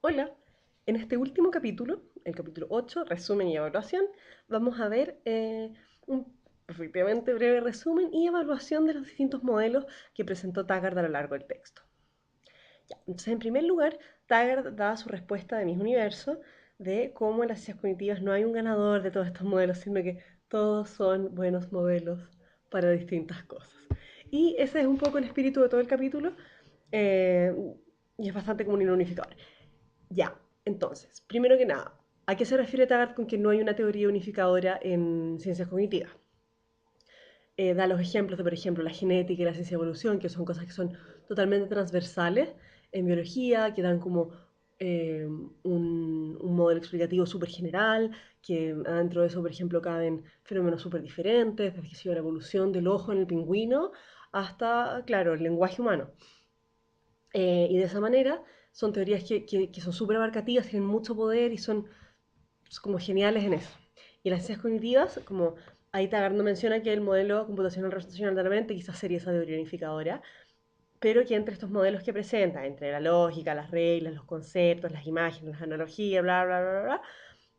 Hola, en este último capítulo, el capítulo 8, resumen y evaluación, vamos a ver un efectivamente breve resumen y evaluación de los distintos modelos que presentó Taggart a lo largo del texto. Ya, entonces, en primer lugar, Taggart da su respuesta de Miss Universo de cómo en las ciencias cognitivas no hay un ganador de todos estos modelos, sino que todos son buenos modelos para distintas cosas. Y ese es un poco el espíritu de todo el capítulo, eh, y es bastante como un unificador. Ya, entonces, primero que nada, ¿a qué se refiere Taggart con que no hay una teoría unificadora en ciencias cognitivas? Da los ejemplos de, por ejemplo, la genética y la ciencia de evolución, que son cosas que son totalmente transversales en biología, que dan como un modelo explicativo súper general, que dentro de eso, por ejemplo, caben fenómenos súper diferentes, desde que sido la evolución del ojo en el pingüino hasta, claro, el lenguaje humano. Y de esa manera son teorías que son súper abarcativas, tienen mucho poder y son como geniales en eso. Y las ciencias cognitivas, como ahí Taggart no menciona que el modelo computacional representacional de la mente quizás sería esa teoría unificadora, pero que entre estos modelos que presenta, entre la lógica, las reglas, los conceptos, las imágenes, las analogías, bla, bla, bla, bla,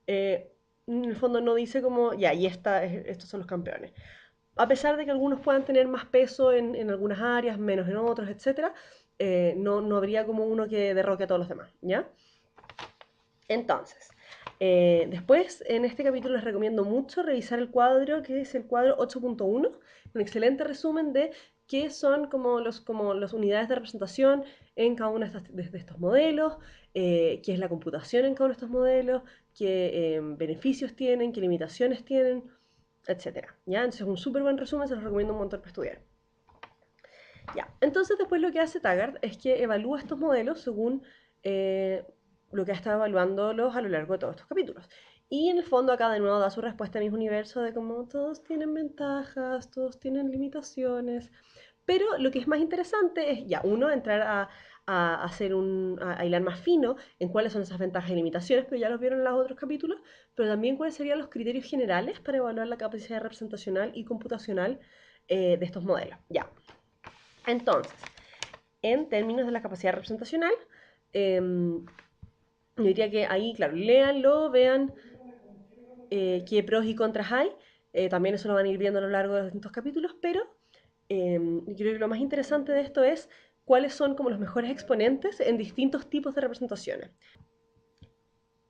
en el fondo no dice como, ya, y estos son los campeones. A pesar de que algunos puedan tener más peso en algunas áreas, menos en otras, etc., no habría como uno que derroque a todos los demás, ¿ya? Entonces, después en este capítulo les recomiendo mucho revisar el cuadro, que es el cuadro 8.1, un excelente resumen de qué son como las unidades de representación en cada uno de estos modelos, qué es la computación en cada uno de estos modelos, qué beneficios tienen, qué limitaciones tienen, etcétera. ¿Ya? Entonces es un súper buen resumen, se los recomiendo un montón para estudiar. Ya, entonces después lo que hace Taggart es que evalúa estos modelos según eh, lo que ha estado evaluándolos a lo largo de todos estos capítulos. Y en el fondo acá de nuevo da su respuesta a mi universo de cómo todos tienen ventajas, todos tienen limitaciones. Pero lo que es más interesante es ya, uno, entrar a hacer a hilar más fino en cuáles son esas ventajas y limitaciones, pero ya los vieron en los otros capítulos, pero también cuáles serían los criterios generales para evaluar la capacidad representacional y computacional de estos modelos. Ya, entonces, en términos de la capacidad representacional, yo diría que ahí, claro, léanlo, vean qué pros y contras hay. También eso lo van a ir viendo a lo largo de los distintos capítulos, pero yo creo que lo más interesante de esto es cuáles son como los mejores exponentes en distintos tipos de representaciones.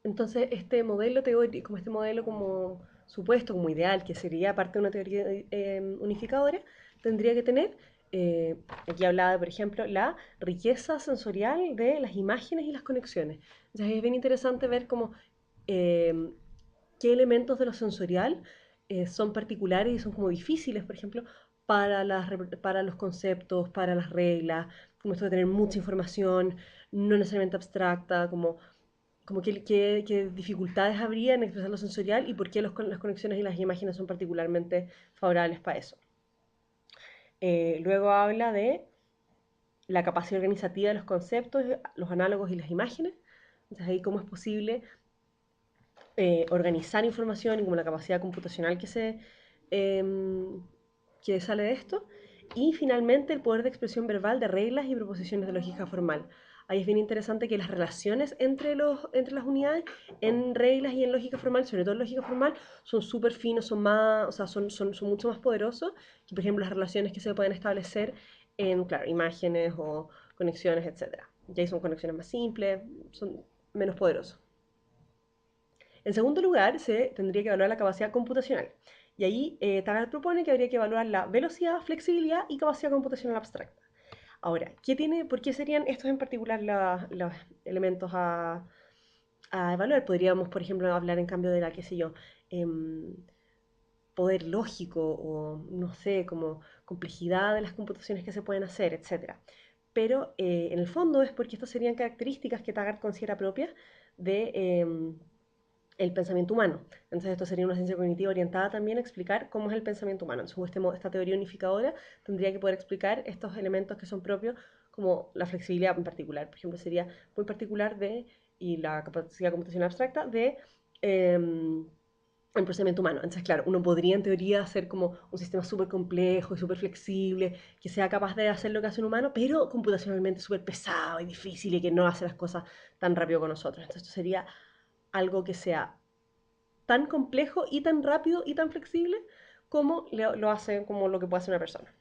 Entonces, este modelo teórico, como este modelo como supuesto, como ideal, que sería parte de una teoría unificadora, tendría que tener, aquí hablaba, por ejemplo, la riqueza sensorial de las imágenes y las conexiones. Entonces, es bien interesante ver cómo, eh, qué elementos de lo sensorial son particulares y son como difíciles, por ejemplo, para los conceptos, para las reglas, como esto de tener mucha información, no necesariamente abstracta, como qué dificultades habría en expresar lo sensorial y por qué las conexiones y las imágenes son particularmente favorables para eso. Luego habla de la capacidad organizativa de los conceptos, los análogos y las imágenes. Entonces ahí cómo es posible organizar información y como la capacidad computacional que sale de esto. Y finalmente el poder de expresión verbal de reglas y proposiciones de lógica formal. Ahí es bien interesante que las relaciones entre las unidades en reglas y en lógica formal, sobre todo en lógica formal, son súper finos, son más, o sea, son mucho más poderosos que, por ejemplo, las relaciones que se pueden establecer en, claro, imágenes o conexiones, etcétera. Y ahí son conexiones más simples, son menos poderosos. En segundo lugar, se tendría que evaluar la capacidad computacional. Y ahí Taggart propone que habría que evaluar la velocidad, flexibilidad y capacidad computacional abstracta. Ahora, ¿por qué serían estos en particular los elementos a evaluar? Podríamos, por ejemplo, hablar en cambio de la, qué sé yo, em, poder lógico o, no sé, como complejidad de las computaciones que se pueden hacer, etcétera. Pero en el fondo es porque estas serían características que Taggart considera propias de el pensamiento humano. Entonces esto sería una ciencia cognitiva orientada también a explicar cómo es el pensamiento humano. Entonces esta teoría unificadora tendría que poder explicar estos elementos que son propios, como la flexibilidad en particular. Por ejemplo, sería muy particular y la capacidad computacional abstracta de eh, en procesamiento humano. Entonces, claro, uno podría en teoría hacer como un sistema súper complejo y súper flexible, que sea capaz de hacer lo que hace un humano, pero computacionalmente súper pesado y difícil y que no hace las cosas tan rápido con nosotros. Entonces, esto sería algo que sea tan complejo y tan rápido y tan flexible como lo hace, como lo que puede hacer una persona.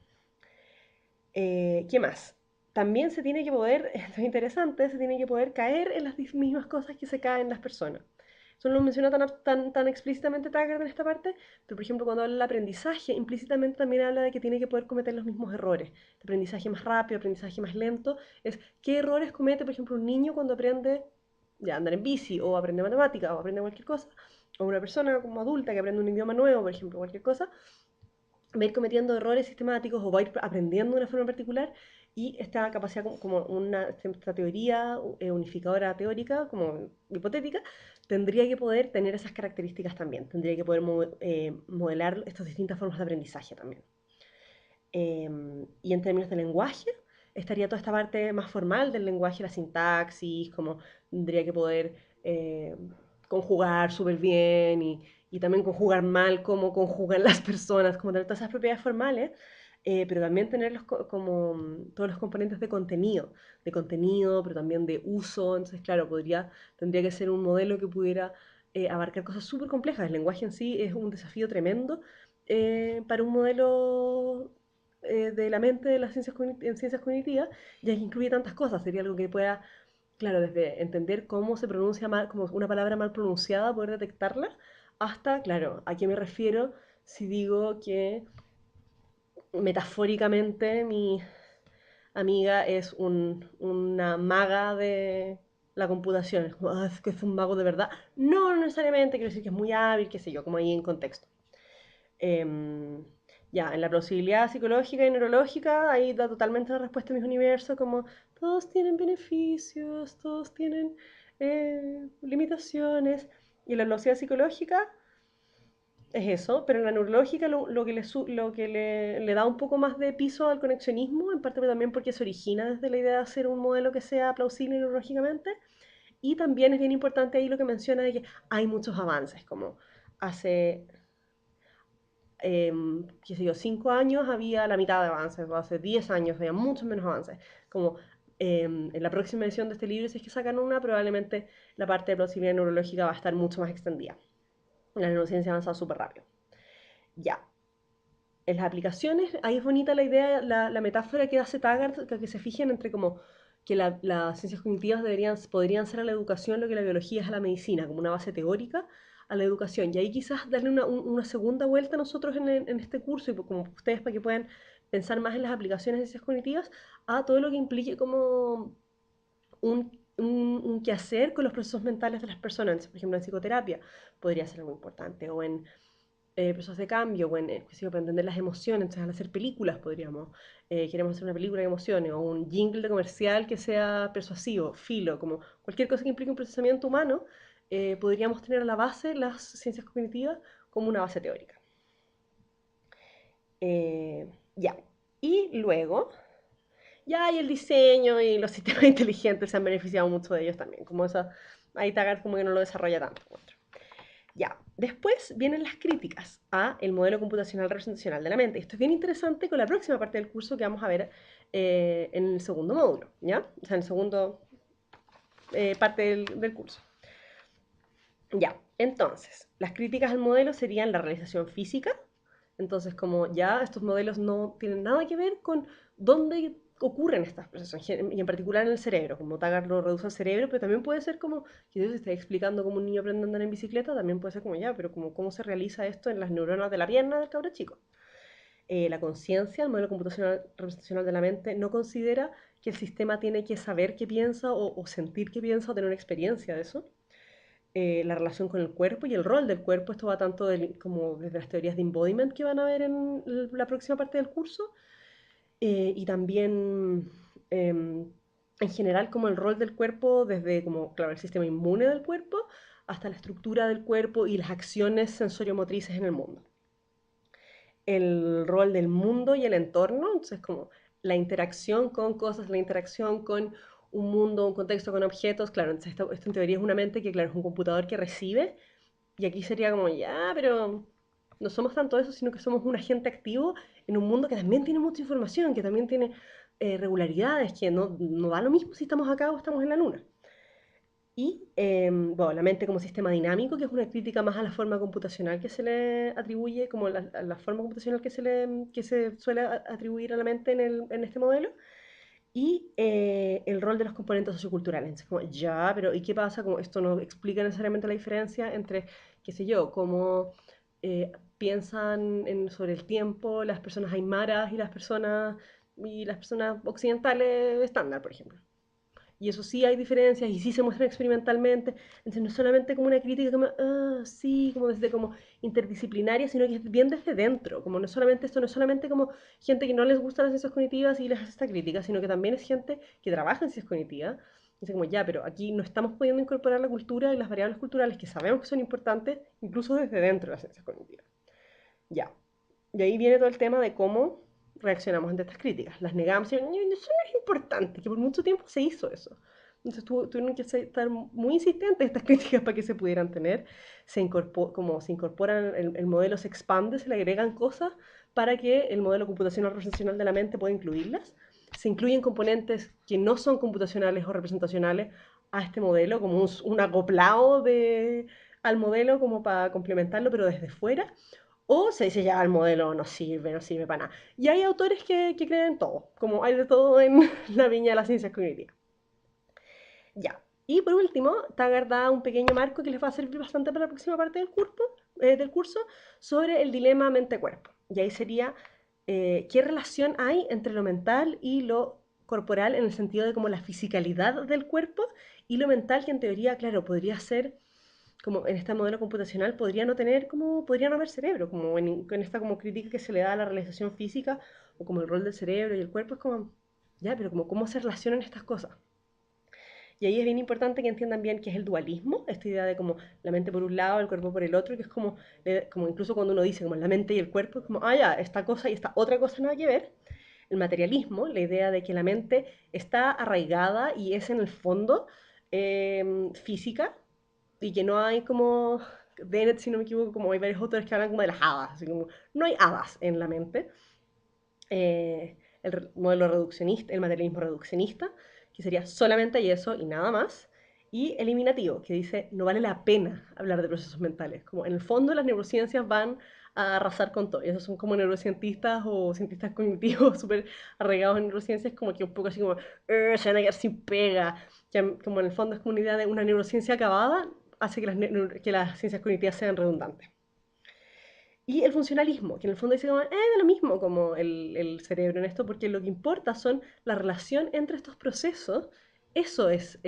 ¿Qué más? También se tiene que poder, esto es interesante, se tiene que poder caer en las mismas cosas que se caen las personas. Eso no lo menciona tan explícitamente Taggart en esta parte, pero por ejemplo cuando habla del aprendizaje, implícitamente también habla de que tiene que poder cometer los mismos errores. Aprendizaje más rápido, aprendizaje más lento, es qué errores comete, por ejemplo, un niño cuando aprende ya, andar en bici, o aprende matemática, o aprende cualquier cosa, o una persona como adulta que aprende un idioma nuevo, por ejemplo, cualquier cosa, va a ir cometiendo errores sistemáticos o va a ir aprendiendo de una forma particular y esta capacidad como esta teoría unificadora teórica, como hipotética, tendría que poder tener esas características también, tendría que poder modelar estas distintas formas de aprendizaje también. Y en términos de lenguaje, estaría toda esta parte más formal del lenguaje, la sintaxis, como tendría que poder eh, conjugar súper bien y también conjugar mal como conjugan las personas, como tener todas esas propiedades formales, pero también tener como todos los componentes de contenido, pero también de uso. Entonces, claro, tendría que ser un modelo que pudiera abarcar cosas súper complejas. El lenguaje en sí es un desafío tremendo para un modelo de la mente de las en ciencias cognitivas, ya que incluye tantas cosas. Sería algo que pueda, claro, desde entender cómo se pronuncia mal, como una palabra mal pronunciada, poder detectarla, hasta, claro, a qué me refiero si digo que metafóricamente mi amiga es una maga de la computación. Es como, "Ah, es que es un mago de verdad". No, no necesariamente, quiero decir que es muy hábil, qué sé yo, como ahí en contexto. Em, ya, en la plausibilidad psicológica y neurológica, ahí da totalmente la respuesta a mis universos, como todos tienen beneficios, todos tienen limitaciones. Y en la plausibilidad psicológica es eso, pero en la neurológica lo que le da un poco más de piso al conexionismo, en parte también porque se origina desde la idea de hacer un modelo que sea plausible neurológicamente, y también es bien importante ahí lo que menciona de que hay muchos avances, como hace qué sé yo, 5 años había la mitad de avances, o hace 10 años había muchos menos avances. Como en la próxima edición de este libro, si es que sacan una, probablemente la parte de plausibilidad neurológica va a estar mucho más extendida. La neurociencia ha avanzado súper rápido. Ya. En las aplicaciones, ahí es bonita la idea, la metáfora que hace Taggart, que se fijen entre como que las ciencias cognitivas podrían ser a la educación lo que la biología es a la medicina, como una base teórica a la educación. Y ahí quizás darle una segunda vuelta a nosotros en este curso, y como ustedes para que puedan pensar más en las aplicaciones de ciencias cognitivas, a todo lo que implique como un quehacer con los procesos mentales de las personas. Por ejemplo, en psicoterapia podría ser algo importante, o en procesos de cambio, o en, qué sé yo, para entender las emociones. Entonces, al hacer películas podríamos, queremos hacer una película de emociones, o un jingle de comercial que sea persuasivo, filo, como cualquier cosa que implique un procesamiento humano, podríamos tener a la base las ciencias cognitivas como una base teórica. Ya. Y luego, ya hay el diseño y los sistemas inteligentes se han beneficiado mucho de ellos también. Como eso, ahí Taggart como que no lo desarrolla tanto. Ya, después vienen las críticas a el modelo computacional representacional de la mente. Esto es bien interesante con la próxima parte del curso que vamos a ver en el segundo módulo, ¿ya? O sea, en el segundo parte del curso. Ya, entonces, las críticas al modelo serían la realización física. Entonces, como ya estos modelos no tienen nada que ver con dónde ocurren estas procesos, y en particular en el cerebro, como Taggart lo reduce al cerebro, pero también puede ser como, que Dios está explicando cómo un niño aprende a andar en bicicleta, también puede ser como ya, pero como cómo se realiza esto en las neuronas de la pierna del cabro chico. La conciencia, el modelo computacional representacional de la mente, no considera que el sistema tiene que saber qué piensa o sentir qué piensa o tener una experiencia de eso. La relación con el cuerpo y el rol del cuerpo. Esto va tanto como desde las teorías de embodiment que van a ver en la próxima parte del curso, y también en general como el rol del cuerpo desde como, claro, el sistema inmune del cuerpo hasta la estructura del cuerpo y las acciones sensoriomotrices en el mundo. El rol del mundo y el entorno, entonces como la interacción con cosas, la interacción con un mundo, un contexto con objetos, claro, entonces esto en teoría es una mente que, claro, es un computador que recibe Y aquí sería como, ya, pero no somos tanto eso, sino que somos un agente activo en un mundo que también tiene mucha información, que también tiene regularidades, que no da lo mismo si estamos acá o estamos en la luna. Y, bueno, la mente como sistema dinámico, que es una crítica más a la forma computacional que se le atribuye, como a la forma computacional que se suele atribuir a la mente en este modelo. Y el rol de los componentes socioculturales. Es como, ya, pero ¿y qué pasa? Como esto no explica necesariamente la diferencia entre, qué sé yo, cómo piensan sobre el tiempo las personas aymaras y las personas occidentales estándar, por ejemplo. Y eso sí hay diferencias y sí se muestran experimentalmente. Entonces no es solamente como una crítica como, sí, como desde como interdisciplinaria, sino que es bien desde dentro. Como no es solamente esto, no es solamente como gente que no les gustan las ciencias cognitivas y les hace esta crítica, sino que también es gente que trabaja en ciencias cognitivas. Dice como, ya, pero aquí no estamos pudiendo incorporar la cultura y las variables culturales que sabemos que son importantes, incluso desde dentro de las ciencias cognitivas. Ya. Y ahí viene todo el tema de cómo reaccionamos ante estas críticas. Las negamos y eso no es importante, que por mucho tiempo se hizo eso. Entonces tuvieron que estar muy insistentes en estas críticas para que se pudieran tener. Como se incorporan, el modelo se expande, se le agregan cosas para que el modelo computacional representacional de la mente pueda incluirlas. Se incluyen componentes que no son computacionales o representacionales a este modelo, como un acoplado al modelo como para complementarlo, pero desde fuera. O se dice ya el modelo no sirve para nada. Y hay autores que creen en todo, como hay de todo en la viña de las ciencias cognitivas. Ya. Y por último, Taggart da un pequeño marco que les va a servir bastante para la próxima parte del curso sobre el dilema mente-cuerpo. Y ahí sería qué relación hay entre lo mental y lo corporal en el sentido de como la fisicalidad del cuerpo y lo mental que en teoría, claro, podría ser como en este modelo computacional podría no tener como, podría no haber cerebro, como en esta como crítica que se le da a la realización física o como el rol del cerebro y el cuerpo es como, ya, pero como cómo se relacionan estas cosas. Y ahí es bien importante que entiendan bien qué es el dualismo, esta idea de como la mente por un lado, el cuerpo por el otro, que es como incluso cuando uno dice como la mente y el cuerpo, es como, ya, esta cosa y esta otra cosa nada que ver. El materialismo, la idea de que la mente está arraigada y es en el fondo física, y que no hay como, Dennett, si no me equivoco, como hay varios autores que hablan como de las hadas, así como no hay hadas en la mente. El modelo reduccionista, el materialismo reduccionista, que sería solamente hay eso y nada más. Y eliminativo, que dice no vale la pena hablar de procesos mentales. Como en el fondo las neurociencias van a arrasar con todo. Y esos son como neurocientistas o cientistas cognitivos súper arraigados en neurociencias, como que un poco así como, se van a quedar sin pega. Que, como en el fondo es como una idea de una neurociencia acabada, hace que las ciencias cognitivas sean redundantes. Y el funcionalismo, que en el fondo dice como, da lo mismo como el cerebro en esto, porque lo que importa son la relación entre estos procesos, eso es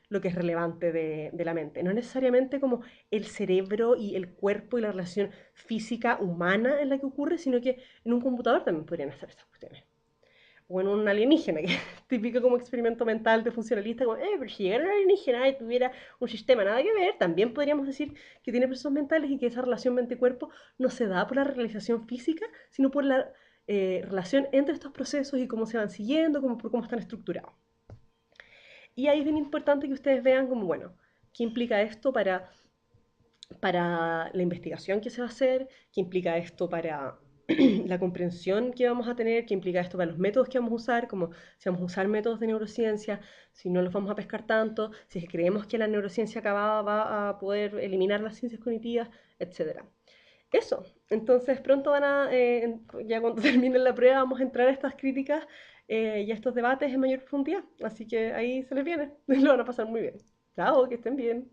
lo que es relevante de la mente, no necesariamente como el cerebro y el cuerpo y la relación física humana en la que ocurre, sino que en un computador también podrían estar estas cuestiones o en un alienígena, que es típico como experimento mental de funcionalista, como, pero si llegara un alienígena y tuviera un sistema nada que ver, también podríamos decir que tiene procesos mentales y que esa relación mente-cuerpo no se da por la realización física, sino por la relación entre estos procesos y cómo se van siguiendo, como por cómo están estructurados. Y ahí es bien importante que ustedes vean como, bueno, qué implica esto para la investigación que se va a hacer, qué implica esto para la comprensión que vamos a tener, qué implica esto para los métodos que vamos a usar, como si vamos a usar métodos de neurociencia, si no los vamos a pescar tanto, si creemos que la neurociencia acabada va a poder eliminar las ciencias cognitivas, etc. Eso, entonces pronto ya cuando terminen la prueba, vamos a entrar a estas críticas y a estos debates en mayor profundidad, así que ahí se les viene, lo van a pasar muy bien. Chao, que estén bien.